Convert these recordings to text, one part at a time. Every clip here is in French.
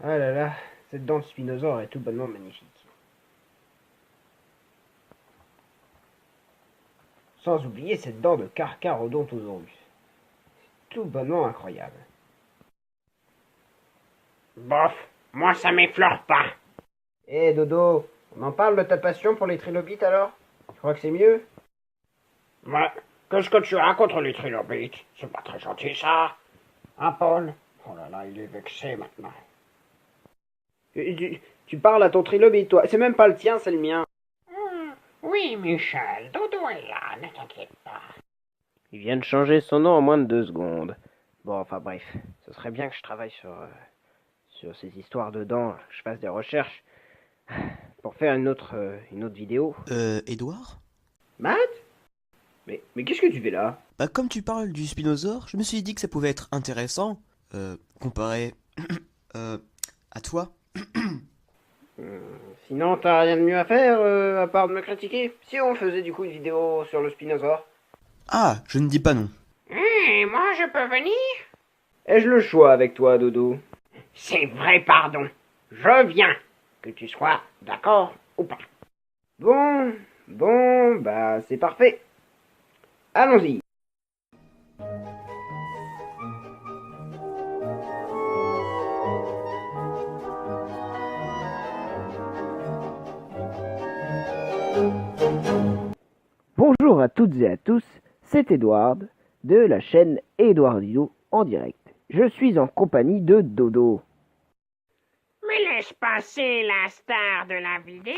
Ah là là, cette dent de spinosaure est tout bonnement magnifique. Sans oublier cette dent de Carcharodontosaurus. Tout bonnement incroyable. Bof, moi ça m'effleure pas. Eh Dodo, on en parle de ta passion pour les trilobites alors? Tu crois que c'est mieux? Ouais, qu'est-ce que tu as contre les trilobites? C'est pas très gentil ça. Hein, Paul? Oh là là, il est vexé maintenant. Tu parles à ton trilobite, toi. C'est même pas le tien, c'est le mien. Oui, Michel, Dodo est là, ne t'inquiète pas. Il vient de changer son nom en moins de 2 secondes. Bon, enfin bref, ce serait bien que je travaille sur ces histoires de dents, que je fasse des recherches pour faire une autre vidéo. Edouard? Matt? Mais qu'est-ce que tu fais là? Bah comme tu parles du spinosaure, je me suis dit que ça pouvait être intéressant, comparé, à toi. Sinon, t'as rien de mieux à faire, à part de me critiquer? Si on faisait du coup une vidéo sur le spinosaure? Ah, je ne dis pas non. Moi je peux venir? Ai-je le choix avec toi, Dodo? C'est vrai, pardon. Je viens. Que tu sois d'accord ou pas. Bon, bah c'est parfait. Allons-y. Bonjour à toutes et à tous, c'est Edward de la chaîne Edouardino en direct. Je suis en compagnie de Dodo. Mais laisse passer la star de la vidéo.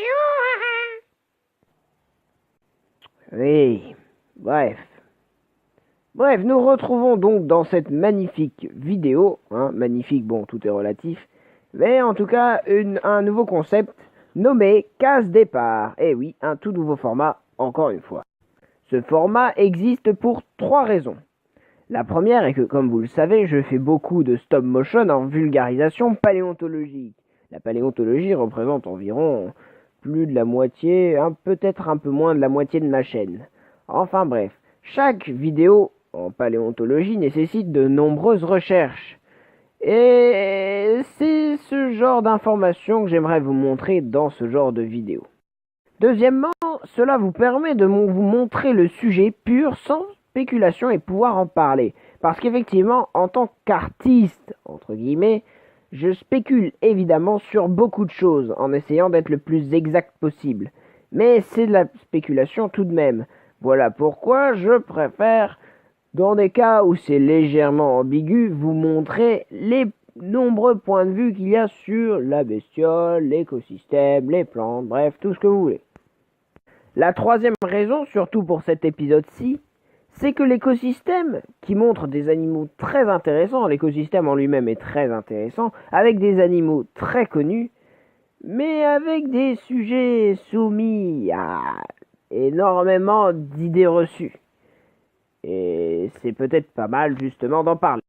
Oui, bref. Bref, nous retrouvons donc dans cette magnifique vidéo, magnifique, bon, tout est relatif, mais en tout cas, un nouveau concept nommé Case Départ. Eh oui, un tout nouveau format, encore une fois. Ce format existe pour 3 raisons. La première est que, comme vous le savez, je fais beaucoup de stop motion en vulgarisation paléontologique. La paléontologie représente environ plus de la moitié, peut-être un peu moins de la moitié de ma chaîne. Enfin bref, chaque vidéo en paléontologie nécessite de nombreuses recherches. Et c'est ce genre d'informations que j'aimerais vous montrer dans ce genre de vidéo. Deuxièmement, cela vous permet de vous montrer le sujet pur sans spéculation et pouvoir en parler. Parce qu'effectivement, en tant qu'artiste, entre guillemets, je spécule évidemment sur beaucoup de choses en essayant d'être le plus exact possible. Mais c'est de la spéculation tout de même. Voilà pourquoi je préfère, dans des cas où c'est légèrement ambigu, vous montrer les nombreux points de vue qu'il y a sur la bestiole, l'écosystème, les plantes, bref, tout ce que vous voulez. La troisième raison, surtout pour cet épisode-ci, c'est que l'écosystème, qui montre des animaux très intéressants, l'écosystème en lui-même est très intéressant, avec des animaux très connus, mais avec des sujets soumis à énormément d'idées reçues. Et c'est peut-être pas mal justement d'en parler.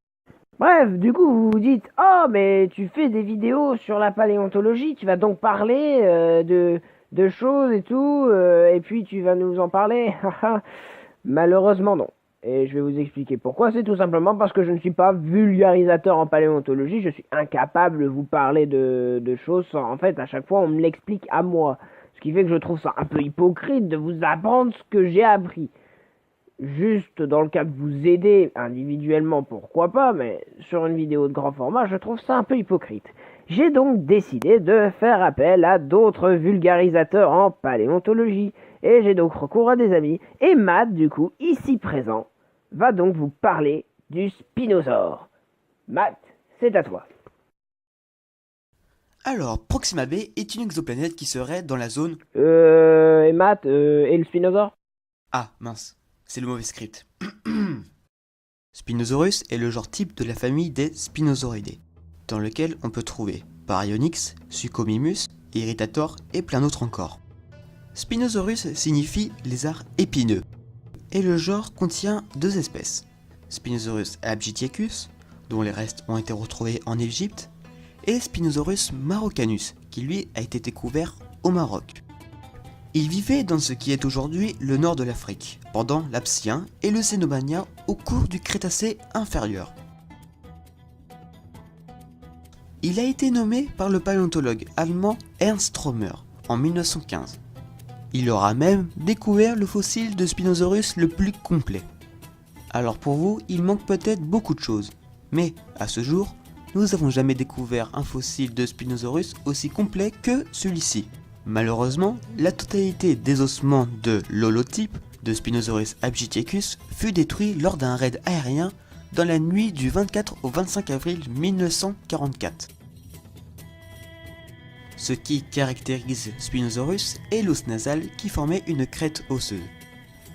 Bref, du coup vous vous dites « Oh, mais tu fais des vidéos sur la paléontologie, tu vas donc parler de choses et tout, et puis tu vas nous en parler. » Malheureusement non. Et je vais vous expliquer pourquoi. C'est tout simplement parce que je ne suis pas vulgarisateur en paléontologie. Je suis incapable de vous parler de choses sans... En fait, à chaque fois, on me l'explique à moi. Ce qui fait que je trouve ça un peu hypocrite de vous apprendre ce que j'ai appris. Juste dans le cas de vous aider individuellement, pourquoi pas, mais sur une vidéo de grand format, je trouve ça un peu hypocrite. J'ai donc décidé de faire appel à d'autres vulgarisateurs en paléontologie, et j'ai donc recours à des amis, et Matt, du coup, ici présent, va donc vous parler du spinosaure. Matt, c'est à toi. Alors, Proxima b est une exoplanète qui serait dans la zone... Et Matt, et le spinosaure? Ah, mince, c'est le mauvais script. Spinosaurus est le genre type de la famille des Spinosauridae, dans lequel on peut trouver Baryonyx, Suchomimus, Irritator et plein d'autres encore. Spinosaurus signifie lézard épineux, et le genre contient 2 espèces. Spinosaurus abgitiacus, dont les restes ont été retrouvés en Égypte, et Spinosaurus maroccanus, qui lui a été découvert au Maroc. Il vivait dans ce qui est aujourd'hui le nord de l'Afrique, pendant l'Aptien et le Cénomanien au cours du Crétacé inférieur. Il a été nommé par le paléontologue allemand Ernst Trömer en 1915. Il aura même découvert le fossile de Spinosaurus le plus complet. Alors pour vous, il manque peut-être beaucoup de choses, mais à ce jour, nous n'avons jamais découvert un fossile de Spinosaurus aussi complet que celui-ci. Malheureusement, la totalité des ossements de l'holotype de Spinosaurus aegyptiacus fut détruit lors d'un raid aérien dans la nuit du 24 au 25 avril 1944. Ce qui caractérise Spinosaurus est l'os nasal qui formait une crête osseuse.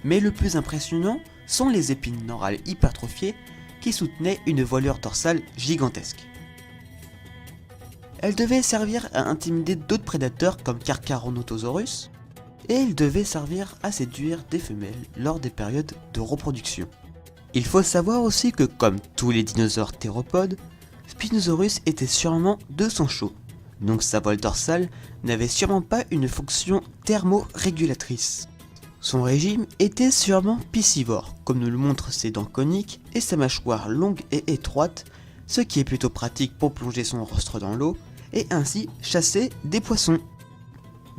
Mais le plus impressionnant sont les épines neurales hypertrophiées qui soutenaient une voilure dorsale gigantesque. Elle devait servir à intimider d'autres prédateurs comme Carcharodontosaurus, et elle devait servir à séduire des femelles lors des périodes de reproduction. Il faut savoir aussi que comme tous les dinosaures théropodes, Spinosaurus était sûrement de sang chaud, donc sa voile dorsale n'avait sûrement pas une fonction thermorégulatrice. Son régime était sûrement piscivore, comme nous le montrent ses dents coniques et sa mâchoire longue et étroite, ce qui est plutôt pratique pour plonger son rostre dans l'eau et ainsi chasser des poissons.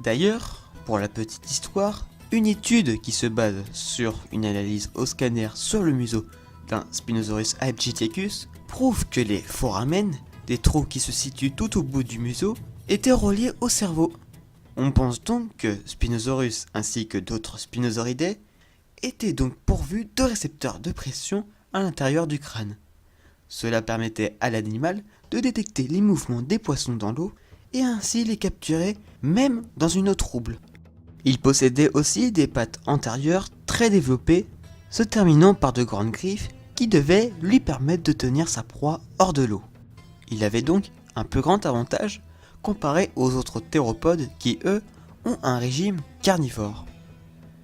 D'ailleurs, pour la petite histoire, une étude qui se base sur une analyse au scanner sur le museau d'un Spinosaurus aegyptiacus prouve que les foramen, des trous qui se situent tout au bout du museau, étaient reliés au cerveau. On pense donc que Spinosaurus ainsi que d'autres Spinosauridae étaient donc pourvus de récepteurs de pression à l'intérieur du crâne. Cela permettait à l'animal de détecter les mouvements des poissons dans l'eau et ainsi les capturer même dans une eau trouble. Il possédait aussi des pattes antérieures très développées, se terminant par de grandes griffes qui devaient lui permettre de tenir sa proie hors de l'eau. Il avait donc un plus grand avantage comparé aux autres théropodes qui, eux, ont un régime carnivore.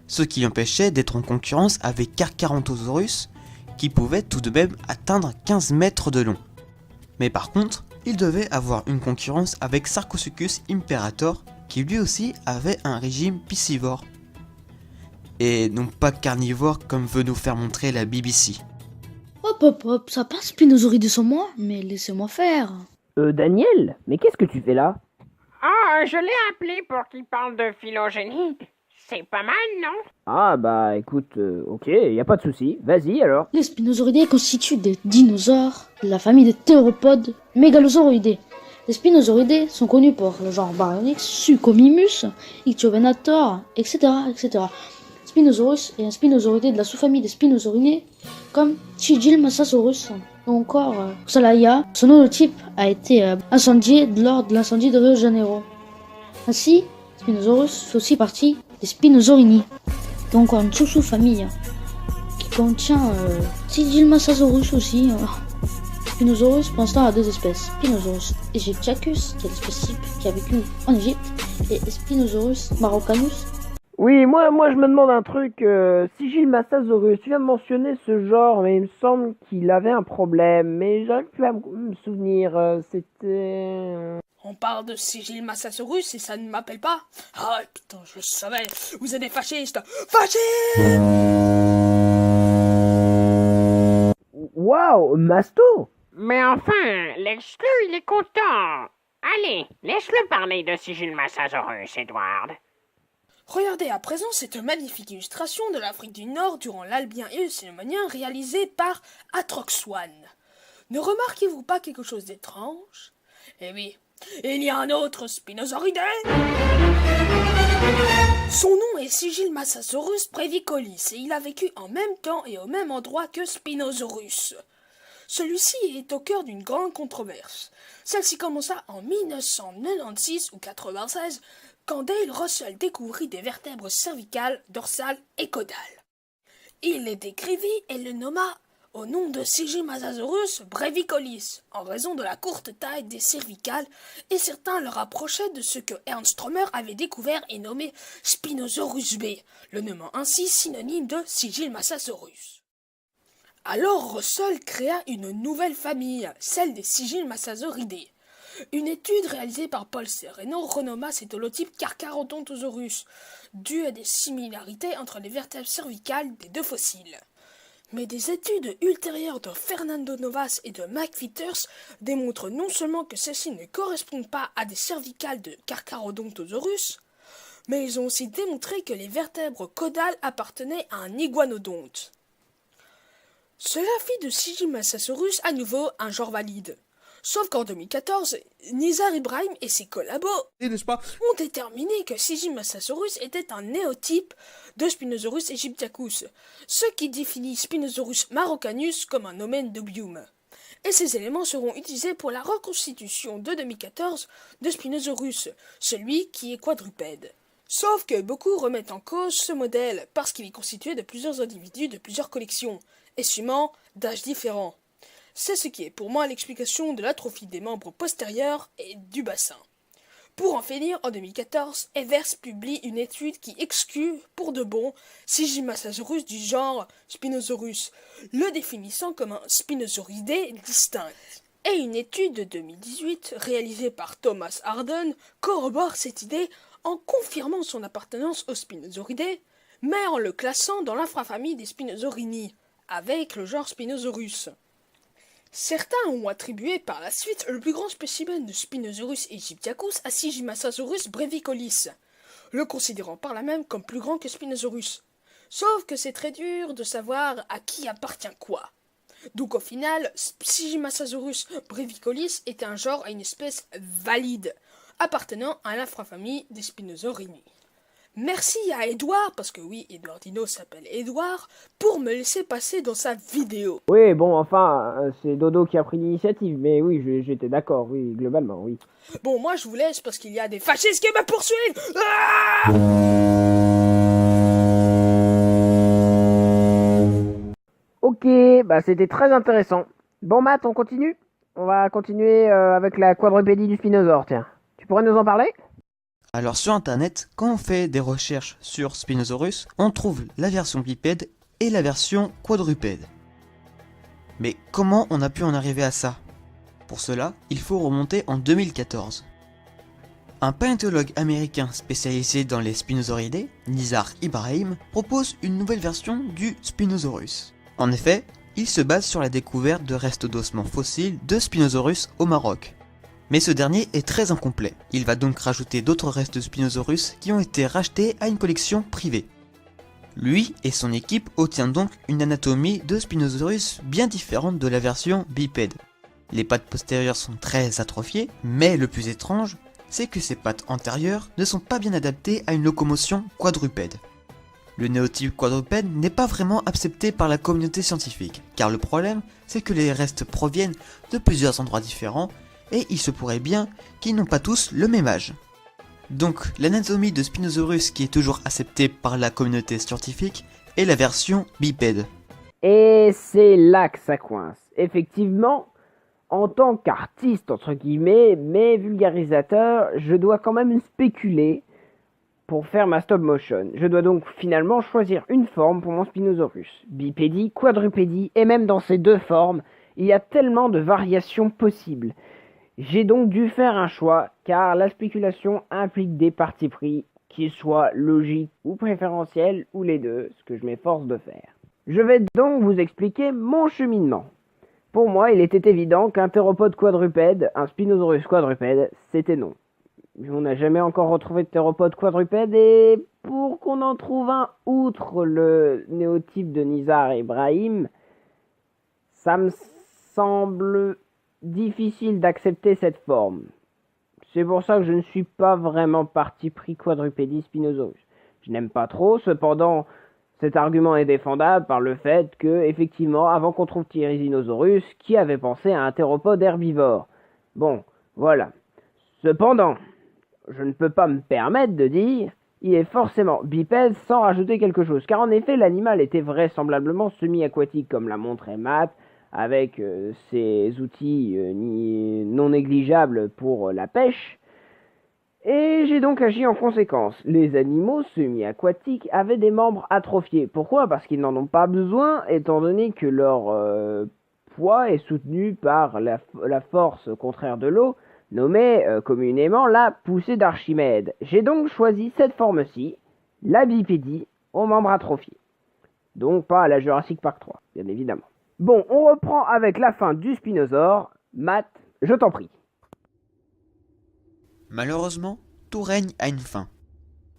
Ce qui empêchait d'être en concurrence avec Carcharodontosaurus, qui pouvait tout de même atteindre 15 mètres de long. Mais par contre, il devait avoir une concurrence avec Sarcosuchus imperator, qui lui aussi avait un régime piscivore. Et non pas carnivore comme veut nous faire montrer la BBC. Hop hop hop, ça passe Spinosauridae sans moi, mais laissez-moi faire. Daniel, mais qu'est-ce que tu fais là? Ah, je l'ai appelé pour qu'il parle de phylogénie. C'est pas mal, non? Ah bah écoute, ok, y a pas de souci. Vas-y alors. Les Spinosauridae constituent des dinosaures de la famille des théropodes Megalosauroidae. Les Spinosauridae sont connus pour le genre Baryonyx, Suchomimus, Ichthyovenator, etc., etc. Spinosaurus est un Spinosauridé de la sous-famille des Spinosaurinés, comme Tigilmassasaurus ou encore Xalaia. Son holotype a été incendié lors de l'incendie de Rio de Janeiro. Ainsi, Spinosaurus fait aussi partie des Spinosaurini, donc une sous-famille qui contient Tigilmassasaurus aussi. Spinosaurus, pour l'instant, a deux espèces. Spinosaurus aegyptiacus, qui est l'espèce type qui a vécu en Égypte, et Spinosaurus maroccanus. Oui, moi je me demande un truc. Sigilmassasaurus, tu viens de mentionner ce genre, mais il me semble qu'il avait un problème. Mais j'arrive plus à me souvenir. C'était... On parle de Sigilmassasaurus et ça ne m'appelle pas? Ah putain, je le savais, vous êtes des fascistes. Fascistes! Waouh, Masto! Mais enfin, laisse-le, il est content. Allez, laisse-le parler de Sigilmassasaurus, Edward. Regardez à présent cette magnifique illustration de l'Afrique du Nord durant l'Albien et le Cénomanien réalisée par Atroxwan. Ne remarquez-vous pas quelque chose d'étrange? Eh oui, il y a un autre Spinosauridé. Son nom est Sigilmassasaurus brevicolis et il a vécu en même temps et au même endroit que Spinosaurus. Celui-ci est au cœur d'une grande controverse. Celle-ci commença en 1996 ou 96 quand Dale Russell découvrit des vertèbres cervicales, dorsales et caudales. Il les décrivit et le nomma au nom de Sigilmassasaurus brevicolis, en raison de la courte taille des cervicales, et certains le rapprochaient de ce que Ernst Trömer avait découvert et nommé Spinosaurus B, le nommant ainsi synonyme de Sigilmassasaurus. Alors Russell créa une nouvelle famille, celle des Sigilmassasauridae. Une étude réalisée par Paul Sereno renomma cet holotype Carcharodontosaurus, due à des similarités entre les vertèbres cervicales des deux fossiles. Mais des études ultérieures de Fernando Novas et de McPheeters démontrent non seulement que celles-ci ne correspondent pas à des cervicales de Carcharodontosaurus, mais ils ont aussi démontré que les vertèbres caudales appartenaient à un iguanodonte. Cela fit de Sigimasasaurus à nouveau un genre valide. Sauf qu'en 2014, Nizar Ibrahim et ses collabos ont déterminé que Sigimasasaurus était un néotype de Spinosaurus aegyptiacus, ce qui définit Spinosaurus maroccanus comme un nomen dubium. Et ces éléments seront utilisés pour la reconstitution de 2014 de Spinosaurus, celui qui est quadrupède. Sauf que beaucoup remettent en cause ce modèle parce qu'il est constitué de plusieurs individus de plusieurs collections, assumant d'âges différents. C'est ce qui est pour moi l'explication de l'atrophie des membres postérieurs et du bassin. Pour en finir, en 2014, Evers publie une étude qui exclut, pour de bon, Sigimasasaurus du genre Spinosaurus, le définissant comme un spinosauridé distinct. Et une étude de 2018, réalisée par Thomas Harden, corrobore cette idée en confirmant son appartenance aux spinosauridés, mais en le classant dans l'infrafamille des Spinosaurini, avec le genre Spinosaurus. Certains ont attribué par la suite le plus grand spécimen de Spinosaurus aegyptiacus à Sigimasasaurus brevicolis, le considérant par là même comme plus grand que Spinosaurus. Sauf que c'est très dur de savoir à qui appartient quoi. Donc au final, Sigimasasaurus brevicolis est un genre à une espèce valide, appartenant à l'infrafamille des Spinosaurini. Merci à Edouard, parce que oui, Eduardino s'appelle Edouard, pour me laisser passer dans sa vidéo. Oui, bon, enfin, c'est Dodo qui a pris l'initiative, mais oui, j'étais d'accord, oui, globalement, oui. Bon, moi je vous laisse parce qu'il y a des fascistes qui me poursuivent. Ok, bah c'était très intéressant. Bon, Matt, on continue? On va continuer avec la quadrupédie du Spinosaure, tiens. Tu pourrais nous en parler? Alors sur internet, quand on fait des recherches sur Spinosaurus, on trouve la version bipède et la version quadrupède. Mais comment on a pu en arriver à ça? Pour cela, il faut remonter en 2014. Un paléontologue américain spécialisé dans les Spinosauridés, Nizar Ibrahim, propose une nouvelle version du Spinosaurus. En effet, il se base sur la découverte de restes d'ossements fossiles de Spinosaurus au Maroc. Mais ce dernier est très incomplet. Il va donc rajouter d'autres restes de Spinosaurus qui ont été rachetés à une collection privée. Lui et son équipe obtiennent donc une anatomie de Spinosaurus bien différente de la version bipède. Les pattes postérieures sont très atrophiées, mais le plus étrange, c'est que ces pattes antérieures ne sont pas bien adaptées à une locomotion quadrupède. Le néotype quadrupède n'est pas vraiment accepté par la communauté scientifique, car le problème, c'est que les restes proviennent de plusieurs endroits différents, et il se pourrait bien qu'ils n'ont pas tous le même âge. Donc l'anatomie de Spinosaurus qui est toujours acceptée par la communauté scientifique est la version bipède. Et c'est là que ça coince. Effectivement, en tant qu'artiste, entre guillemets, mais vulgarisateur, je dois quand même spéculer pour faire ma stop motion. Je dois donc finalement choisir une forme pour mon Spinosaurus. Bipédie, quadrupédie, et même dans ces deux formes, il y a tellement de variations possibles. J'ai donc dû faire un choix, car la spéculation implique des partis pris, qu'ils soient logiques ou préférentiels, ou les deux, ce que je m'efforce de faire. Je vais donc vous expliquer mon cheminement. Pour moi, il était évident qu'un théropode quadrupède, un Spinosaurus quadrupède, c'était non. On n'a jamais encore retrouvé de théropode quadrupède, et pour qu'on en trouve un outre le néotype de Nizar Ibrahim, ça me semble difficile d'accepter cette forme. C'est pour ça que je ne suis pas vraiment parti pris quadrupédie Spinosaurus. Je n'aime pas trop, cependant, cet argument est défendable par le fait que, effectivement, avant qu'on trouve Tyrannosaurus, qui avait pensé à un théropode herbivore? Bon, voilà. Cependant, je ne peux pas me permettre de dire il est forcément bipède sans rajouter quelque chose, car en effet, l'animal était vraisemblablement semi-aquatique, comme l'a montré Matt, avec ses outils non négligeables pour la pêche, et j'ai donc agi en conséquence. Les animaux semi-aquatiques avaient des membres atrophiés. Pourquoi? Parce qu'ils n'en ont pas besoin, étant donné que leur poids est soutenu par la force contraire de l'eau, nommée communément la poussée d'Archimède. J'ai donc choisi cette forme-ci, la bipédie, aux membres atrophiés. Donc pas à la Jurassic Park 3, bien évidemment. Bon, on reprend avec la fin du Spinosaure. Matt, je t'en prie. Malheureusement, tout règne à une fin.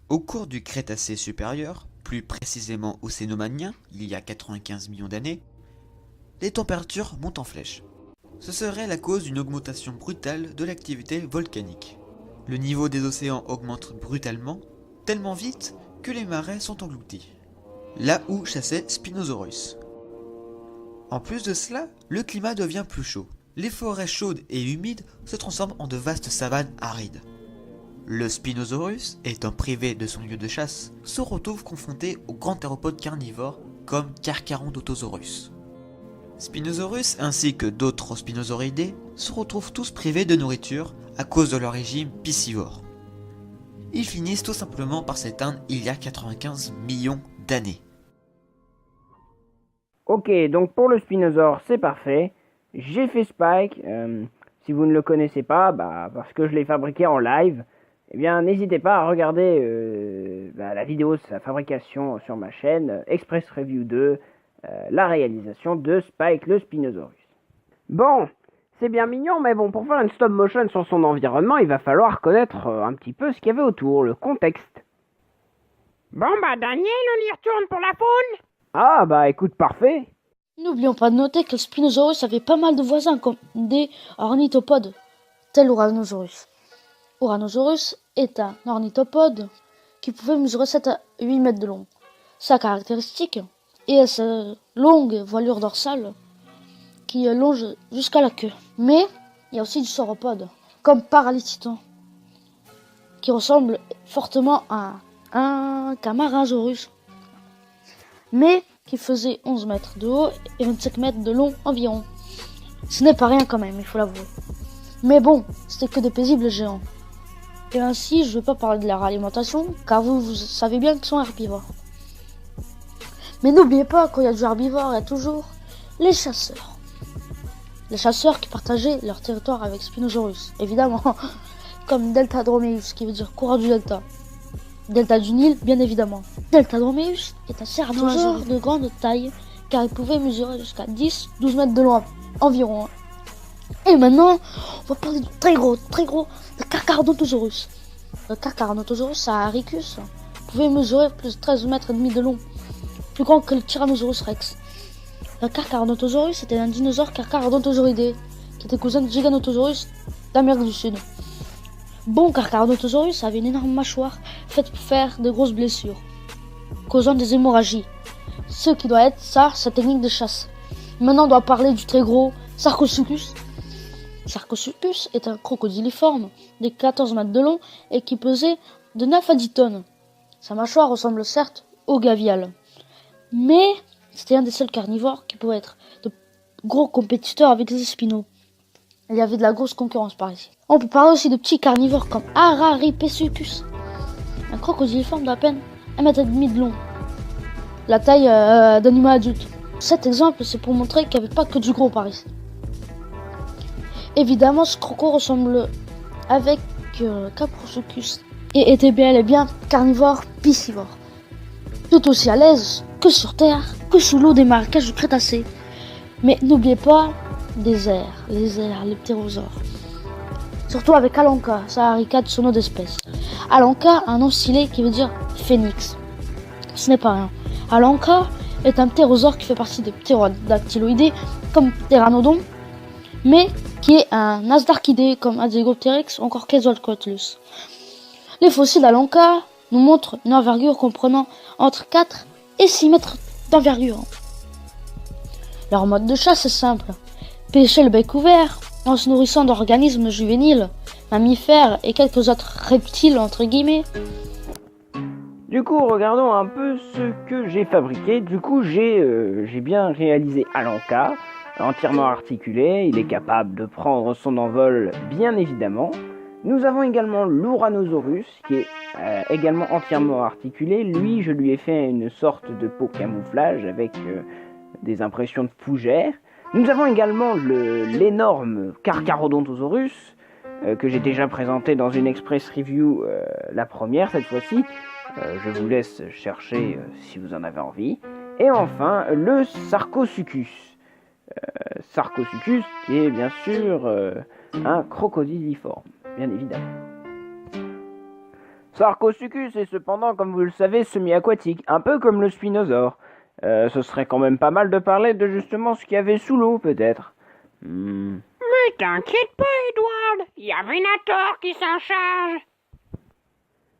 Au cours du Crétacé supérieur, plus précisément au Cénomanien, il y a 95 millions d'années, les températures montent en flèche. Ce serait la cause d'une augmentation brutale de l'activité volcanique. Le niveau des océans augmente brutalement, tellement vite que les marais sont engloutis. Là où chassait Spinosaurus. En plus de cela, le climat devient plus chaud. Les forêts chaudes et humides se transforment en de vastes savanes arides. Le Spinosaurus, étant privé de son lieu de chasse, se retrouve confronté aux grands théropodes carnivores comme Carcharodontosaurus. Spinosaurus ainsi que d'autres spinosauridés se retrouvent tous privés de nourriture à cause de leur régime piscivore. Ils finissent tout simplement par s'éteindre il y a 95 millions d'années. Ok, donc pour le Spinosaure, c'est parfait. J'ai fait Spike. Si vous ne le connaissez pas, parce que je l'ai fabriqué en live, eh bien n'hésitez pas à regarder la vidéo de sa fabrication sur ma chaîne, Express Review 2, la réalisation de Spike le Spinosaurus. Bon, c'est bien mignon, mais bon, pour faire une stop motion sur son environnement, il va falloir connaître un petit peu ce qu'il y avait autour, le contexte. Bon Daniel, on y retourne pour la faune. Ah écoute, parfait. N'oublions pas de noter que le Spinosaurus avait pas mal de voisins comme des ornithopodes, tel Uranosaurus. Uranosaurus est un ornithopode qui pouvait mesurer 7 à 8 mètres de long. Sa caractéristique est sa longue voilure dorsale qui longe jusqu'à la queue. Mais il y a aussi du sauropode, comme Paralistitan, qui ressemble fortement à un Camarasaurus, mais qui faisait 11 mètres de haut et 25 mètres de long environ. Ce n'est pas rien quand même, il faut l'avouer. Mais bon, c'était que des paisibles géants. Et ainsi, je ne vais pas parler de leur alimentation, car vous savez bien qu'ils sont herbivores. Mais n'oubliez pas, quand il y a du herbivore, il y a toujours les chasseurs. Les chasseurs qui partageaient leur territoire avec Spinosaurus, évidemment, comme Deltadromeus, qui veut dire coureur du delta. Delta du Nil, bien évidemment. Deltadromeus est un ceratosaure de grande taille, car il pouvait mesurer jusqu'à 10-12 mètres de long environ. Et maintenant, on va parler du très gros de Carcharodontosaurus. Le Carcharodontosaurus auricus pouvait mesurer plus de 13 mètres et demi de long, plus grand que le Tyrannosaurus rex. Le Carcharodontosaurus était un dinosaure Carcharodontosauridé, qui était cousin de Giganotosaurus d'Amérique du Sud. Bon, Carcharodontosaurus avait une énorme mâchoire faite pour faire de grosses blessures, causant des hémorragies. Ce qui doit être sa technique de chasse. Maintenant, on doit parler du très gros Sarcosuchus. Sarcosuchus est un crocodiliforme de 14 mètres de long et qui pesait de 9 à 10 tonnes. Sa mâchoire ressemble certes au gavial, mais c'était un des seuls carnivores qui pouvait être de gros compétiteurs avec les Spino. Il y avait de la grosse concurrence par ici. On peut parler aussi de petits carnivores comme Araripesuchus, un crocodiliforme d'à peine 1,5 mètre de long, la taille d'animal adulte. Cet exemple, c'est pour montrer qu'il n'y avait pas que du gros par ici. Évidemment, ce croco ressemble avec Caprosuchus et était bel et bien carnivore piscivore, tout aussi à l'aise que sur terre, que sous l'eau des marécages du Crétacé. Mais n'oubliez pas les airs, les ptérosaures. Surtout avec Alanka, Saharika de son nom d'espèce. Alanka a un nom stylé qui veut dire phénix. Ce n'est pas rien. Alanka est un ptérosaure qui fait partie des ptérodactyloïdés comme Pteranodon, mais qui est un asdarchidé comme Adigopteryx ou encore Quetzalcoatlus. Les fossiles d'Alanka nous montrent une envergure comprenant entre 4 et 6 mètres d'envergure. Leur mode de chasse est simple. Pêcher le bec ouvert en se nourrissant d'organismes juvéniles, mammifères et quelques autres reptiles entre guillemets. Du coup, regardons un peu ce que j'ai fabriqué. Du coup, j'ai bien réalisé Alanka, entièrement articulé. Il est capable de prendre son envol, bien évidemment. Nous avons également l'Uranosaurus, qui est également entièrement articulé. Lui, je lui ai fait une sorte de peau camouflage avec des impressions de fougère. Nous avons également l'énorme Carcharodontosaurus, que j'ai déjà présenté dans une Express Review, la première cette fois-ci. Je vous laisse chercher si vous en avez envie. Et enfin, le Sarcosuchus. Sarcosuchus qui est bien sûr un crocodiliforme, bien évidemment. Sarcosuchus est cependant, comme vous le savez, semi-aquatique, un peu comme le spinosaure. Ce serait quand même pas mal de parler de justement ce qu'il y avait sous l'eau, peut-être. Mais t'inquiète pas, Edward, il y a Venator qui s'en charge.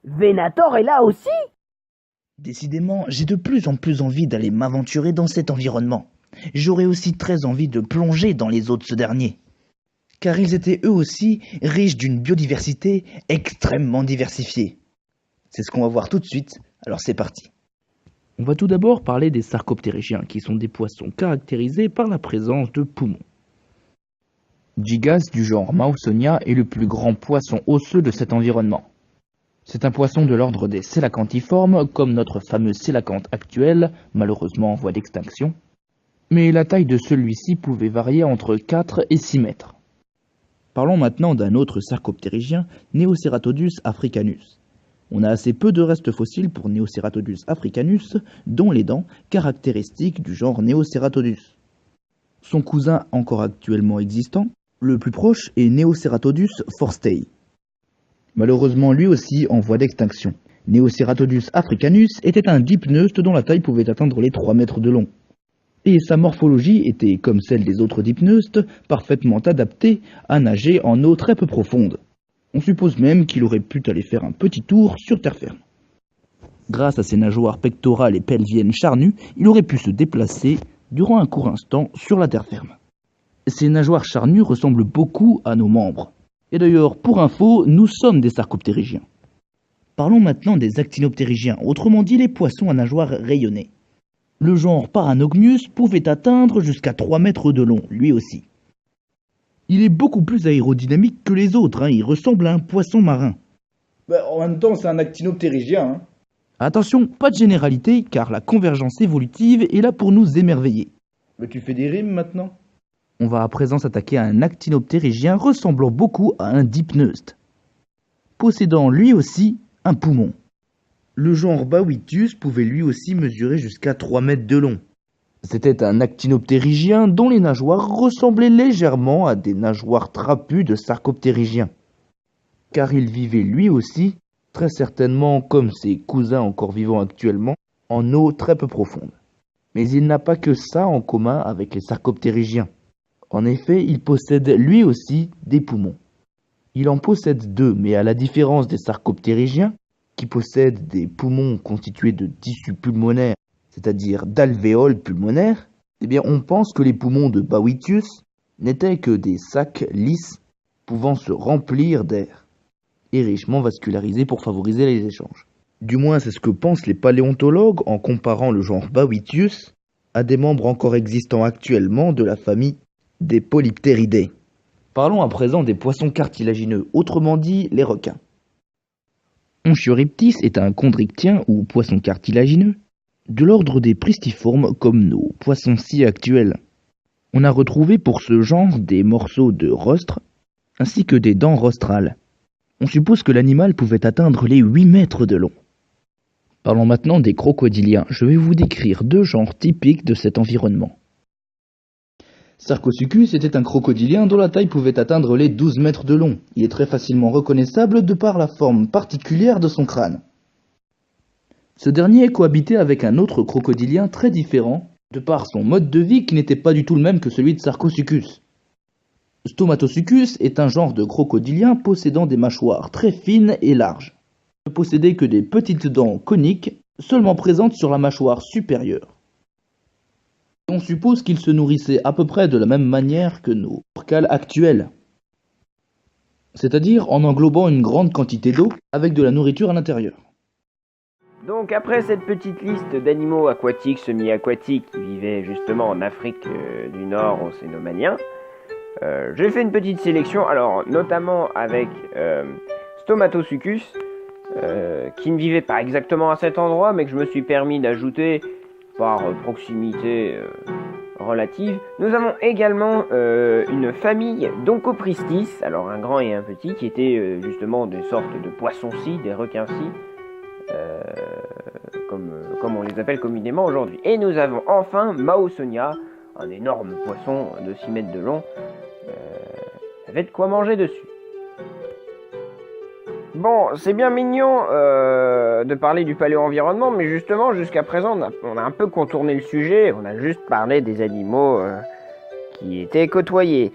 Venator est là aussi? Décidément, j'ai de plus en plus envie d'aller m'aventurer dans cet environnement. J'aurais aussi très envie de plonger dans les eaux de ce dernier. Car ils étaient eux aussi riches d'une biodiversité extrêmement diversifiée. C'est ce qu'on va voir tout de suite, alors c'est parti. On va tout d'abord parler des sarcoptérygiens, qui sont des poissons caractérisés par la présence de poumons. Gigas du genre Mawsonia est le plus grand poisson osseux de cet environnement. C'est un poisson de l'ordre des sélacantiformes, comme notre fameux sélacanthe actuel, malheureusement en voie d'extinction. Mais la taille de celui-ci pouvait varier entre 4 et 6 mètres. Parlons maintenant d'un autre sarcoptérygien, Neoceratodus africanus. On a assez peu de restes fossiles pour Neoceratodus africanus, dont les dents caractéristiques du genre Neoceratodus. Son cousin encore actuellement existant, le plus proche, est Neoceratodus forstei. Malheureusement lui aussi en voie d'extinction. Neoceratodus africanus était un dipneuste dont la taille pouvait atteindre les 3 mètres de long. Et sa morphologie était, comme celle des autres dipneustes, parfaitement adaptée à nager en eau très peu profonde. On suppose même qu'il aurait pu aller faire un petit tour sur terre ferme. Grâce à ses nageoires pectorales et pelviennes charnues, il aurait pu se déplacer durant un court instant sur la terre ferme. Ces nageoires charnues ressemblent beaucoup à nos membres. Et d'ailleurs, pour info, nous sommes des sarcoptérygiens. Parlons maintenant des actinoptérygiens, autrement dit les poissons à nageoires rayonnées. Le genre Paranogmius pouvait atteindre jusqu'à 3 mètres de long, lui aussi. Il est beaucoup plus aérodynamique que les autres, il ressemble à un poisson marin. En même temps, c'est un actinoptérygien. Attention, pas de généralité, car la convergence évolutive est là pour nous émerveiller. Mais tu fais des rimes maintenant? On va à présent s'attaquer à un actinoptérygien ressemblant beaucoup à un dipneuste, possédant lui aussi un poumon. Le genre Bawitius pouvait lui aussi mesurer jusqu'à 3 mètres de long. C'était un actinoptérygien dont les nageoires ressemblaient légèrement à des nageoires trapues de sarcoptérygiens. Car il vivait lui aussi, très certainement comme ses cousins encore vivants actuellement, en eau très peu profonde. Mais il n'a pas que ça en commun avec les sarcoptérygiens. En effet, il possède lui aussi des poumons. Il en possède 2, mais à la différence des sarcoptérygiens, qui possèdent des poumons constitués de tissus pulmonaires, c'est-à-dire d'alvéoles pulmonaires, eh bien on pense que les poumons de Bawitius n'étaient que des sacs lisses pouvant se remplir d'air, et richement vascularisés pour favoriser les échanges. Du moins c'est ce que pensent les paléontologues en comparant le genre Bawitius à des membres encore existants actuellement de la famille des Polypteridae. Parlons à présent des poissons cartilagineux, autrement dit les requins. Onchioriptis est un chondrichtien ou poisson cartilagineux de l'ordre des pristiformes comme nos poissons-scies actuels. On a retrouvé pour ce genre des morceaux de rostre ainsi que des dents rostrales. On suppose que l'animal pouvait atteindre les 8 mètres de long. Parlons maintenant des crocodiliens. Je vais vous décrire 2 genres typiques de cet environnement. Sarcosuchus était un crocodilien dont la taille pouvait atteindre les 12 mètres de long. Il est très facilement reconnaissable de par la forme particulière de son crâne. Ce dernier cohabitait avec un autre crocodilien très différent, de par son mode de vie qui n'était pas du tout le même que celui de Sarcosuchus. Stomatosuchus est un genre de crocodilien possédant des mâchoires très fines et larges. Il ne possédait que des petites dents coniques, seulement présentes sur la mâchoire supérieure. On suppose qu'il se nourrissait à peu près de la même manière que nos orcales actuels, c'est-à-dire en englobant une grande quantité d'eau avec de la nourriture à l'intérieur. Donc après cette petite liste d'animaux aquatiques, semi-aquatiques qui vivaient justement en Afrique du Nord, au Cénomanien, j'ai fait une petite sélection, alors notamment avec Stomatosuchus, qui ne vivait pas exactement à cet endroit, mais que je me suis permis d'ajouter par proximité relative. Nous avons également une famille d'Oncopristis, alors un grand et un petit, qui étaient justement des sortes de poissons-scies, des requins-scies, comme on les les appelle communément aujourd'hui. Et nous avons enfin Maosonia, un énorme poisson de 6 mètres de long. Ça fait de quoi manger dessus. Bon, c'est bien mignon de parler du paléo-environnement, mais justement, jusqu'à présent, on a un peu contourné le sujet. On a juste parlé des animaux qui étaient côtoyés.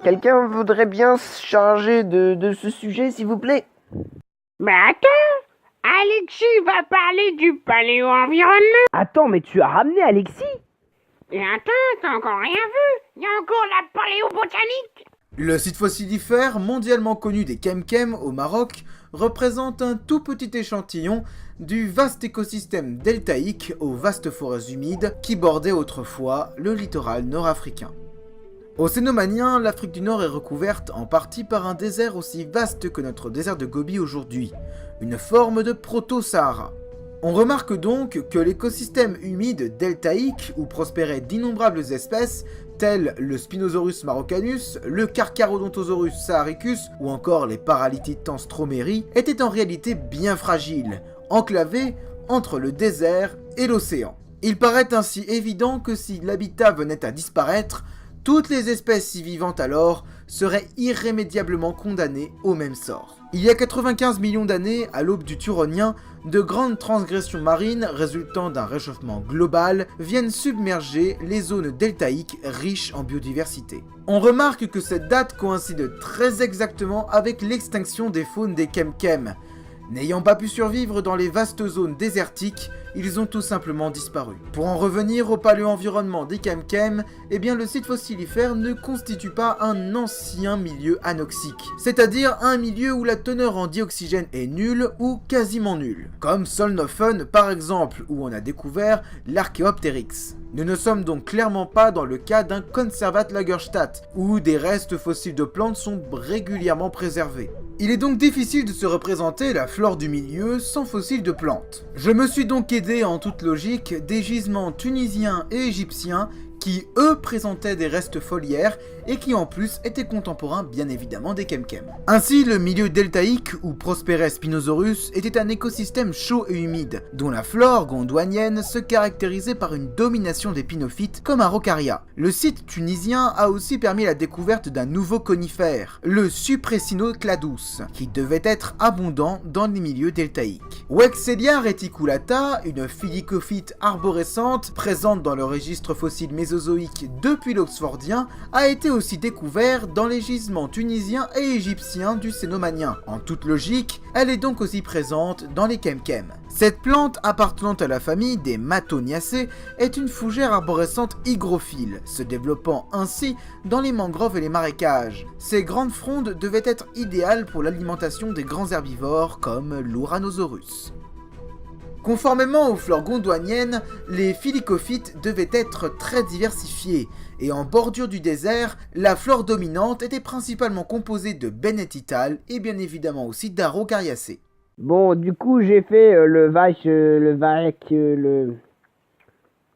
Quelqu'un voudrait bien se charger de ce sujet, s'il vous plaît? Mais attends, Alexis va parler du paléo-environnement. Attends, mais tu as ramené Alexis? Et attends, t'as encore rien vu? Il y a encore la paléobotanique. Le site fossilifère mondialement connu des Kemkem au Maroc représente un tout petit échantillon du vaste écosystème deltaïque aux vastes forêts humides qui bordaient autrefois le littoral nord-africain. Au Cénomanien, l'Afrique du Nord est recouverte en partie par un désert aussi vaste que notre désert de Gobi aujourd'hui, une forme de proto-Sahara. On remarque donc que l'écosystème humide deltaïque, où prospéraient d'innombrables espèces, tels le Spinosaurus maroccanus, le Carcharodontosaurus saharicus ou encore les Paralititans stromeri, était en réalité bien fragile, enclavé entre le désert et l'océan. Il paraît ainsi évident que si l'habitat venait à disparaître, toutes les espèces y vivantes alors seraient irrémédiablement condamnées au même sort. Il y a 95 millions d'années, à l'aube du Turonien, de grandes transgressions marines résultant d'un réchauffement global viennent submerger les zones deltaïques riches en biodiversité. On remarque que cette date coïncide très exactement avec l'extinction des faunes des Kemkem. N'ayant pas pu survivre dans les vastes zones désertiques, ils ont tout simplement disparu. Pour en revenir au paléo-environnement des Kemkem, eh bien le site fossilifère ne constitue pas un ancien milieu anoxique, c'est-à-dire un milieu où la teneur en dioxygène est nulle ou quasiment nulle, comme Solnhofen par exemple, où on a découvert l'Archaeopteryx. Nous ne sommes donc clairement pas dans le cas d'un Conservat-Lagerstätte, où des restes fossiles de plantes sont régulièrement préservés. Il est donc difficile de se représenter la flore du milieu sans fossiles de plantes. Je me suis donc aidé en toute logique des gisements tunisiens et égyptiens qui eux présentaient des restes foliaires et qui en plus étaient contemporains bien évidemment des Kemkem. Ainsi, le milieu deltaïque où prospérait Spinosaurus était un écosystème chaud et humide, dont la flore gondwanienne se caractérisait par une domination d'épinophytes comme Araucaria. Le site tunisien a aussi permis la découverte d'un nouveau conifère, le Supressinocladus, qui devait être abondant dans les milieux deltaïques. Wexellia reticulata, une filicophyte arborescente présente dans le registre fossile mésozoïque depuis l'Oxfordien, a été aussi découvert dans les gisements tunisiens et égyptiens du Cénomanien. En toute logique, elle est donc aussi présente dans les Kemkem. Cette plante appartenant à la famille des Matoniacées est une fougère arborescente hygrophile, se développant ainsi dans les mangroves et les marécages. Ces grandes frondes devaient être idéales pour l'alimentation des grands herbivores comme l'Uranosaurus. Conformément aux flores gondwaniennes, les filicophytes devaient être très diversifiés, et en bordure du désert, la flore dominante était principalement composée de Benetital et bien évidemment aussi d'Araucariacées. Bon, du coup, j'ai fait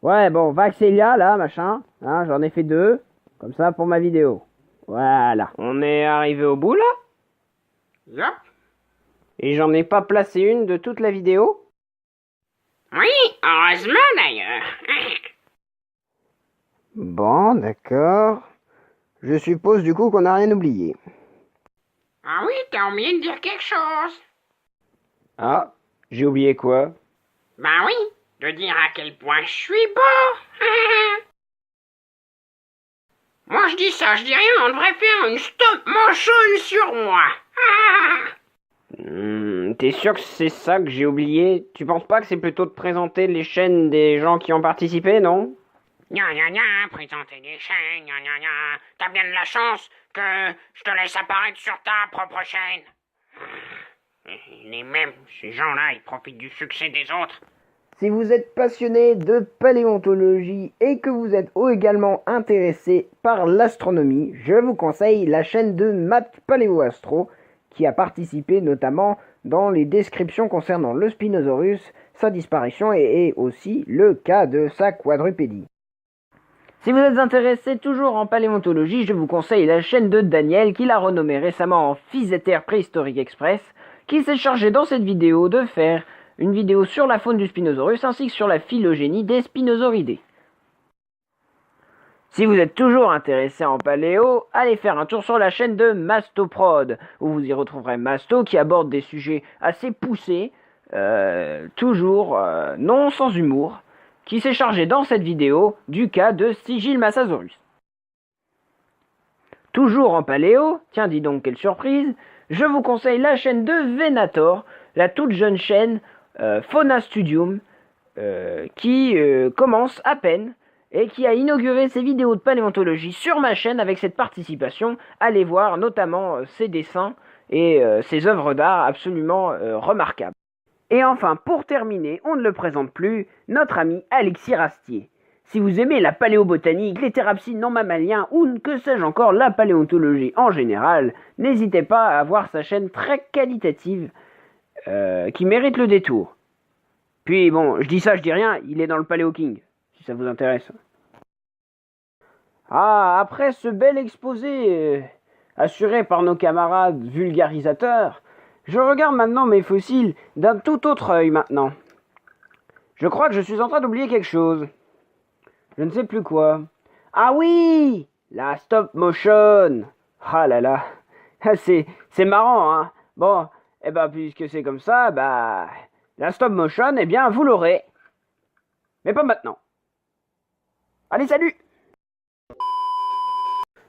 Ouais, bon, Vaxelia, là, machin. Hein, j'en ai fait 2, comme ça, pour ma vidéo. Voilà. On est arrivé au bout, là? Yup. Et j'en ai pas placé une de toute la vidéo? Oui, heureusement d'ailleurs. Bon, d'accord. Je suppose du coup qu'on n'a rien oublié. Ah oui, t'as oublié de dire quelque chose. Ah, j'ai oublié quoi? Ben oui, de dire à quel point je suis beau. Moi je dis ça, je dis rien, on devrait faire une stop motion sur moi. T'es sûr que c'est ça que j'ai oublié? Tu penses pas que c'est plutôt de présenter les chaînes des gens qui ont participé, non? Gna gna gna, présenter des chaînes, gna gna gna. T'as bien de la chance que je te laisse apparaître sur ta propre chaîne. Les mêmes, ces gens-là, ils profitent du succès des autres. Si vous êtes passionné de paléontologie et que vous êtes également intéressé par l'astronomie, je vous conseille la chaîne de Matt Paléo-Astro, qui a participé notamment dans les descriptions concernant le Spinosaurus, sa disparition et aussi le cas de sa quadrupédie. Si vous êtes intéressé toujours en paléontologie, je vous conseille la chaîne de Daniel, qu'il a renommée récemment en Physéter Préhistorique Express, qui s'est chargé dans cette vidéo de faire une vidéo sur la faune du Spinosaurus ainsi que sur la phylogénie des Spinosauridés. Si vous êtes toujours intéressé en paléo, allez faire un tour sur la chaîne de Mastoprod, où vous y retrouverez Masto qui aborde des sujets assez poussés, toujours non sans humour, qui s'est chargé dans cette vidéo du cas de Sigilmassasaurus. Toujours en paléo, tiens dis donc quelle surprise, je vous conseille la chaîne de Venator, la toute jeune chaîne Fauna Studium, qui commence à peine, et qui a inauguré ses vidéos de paléontologie sur ma chaîne avec cette participation. Allez voir notamment ses dessins et ses œuvres d'art absolument remarquables. Et enfin, pour terminer, on ne le présente plus, notre ami Alexis Rastier. Si vous aimez la paléobotanique, les thérapsides non mammaliens ou que sais-je encore, la paléontologie en général, n'hésitez pas à voir sa chaîne très qualitative qui mérite le détour. Puis bon, je dis ça, je dis rien, il est dans le Paléo King, si ça vous intéresse. Ah, après ce bel exposé assuré par nos camarades vulgarisateurs, je regarde maintenant mes fossiles d'un tout autre œil maintenant. Je crois que je suis en train d'oublier quelque chose. Je ne sais plus quoi. Ah oui, la stop motion. Ah là là, c'est marrant, hein. Bon, eh ben puisque c'est comme ça, bah la stop motion, eh bien vous l'aurez. Mais pas maintenant. Allez, salut!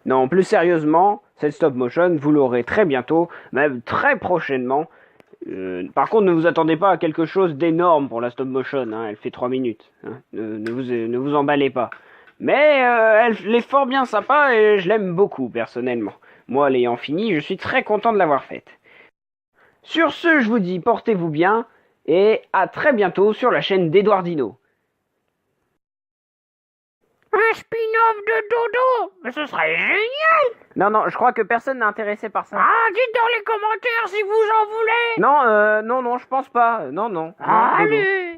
Non, plus sérieusement, cette stop motion, vous l'aurez très bientôt, même très prochainement. Par contre, ne vous attendez pas à quelque chose d'énorme pour la stop motion, hein, elle fait 3 minutes. Hein, ne vous emballez pas. Mais elle est fort bien sympa et je l'aime beaucoup, personnellement. Moi, l'ayant fini, je suis très content de l'avoir faite. Sur ce, je vous dis, portez-vous bien et à très bientôt sur la chaîne d'Eduardino. Un spin-off de Dodo, mais ce serait génial. Non, je crois que personne n'est intéressé par ça. Ah, dites dans les commentaires si vous en voulez. Non, je pense pas. Non. Allez.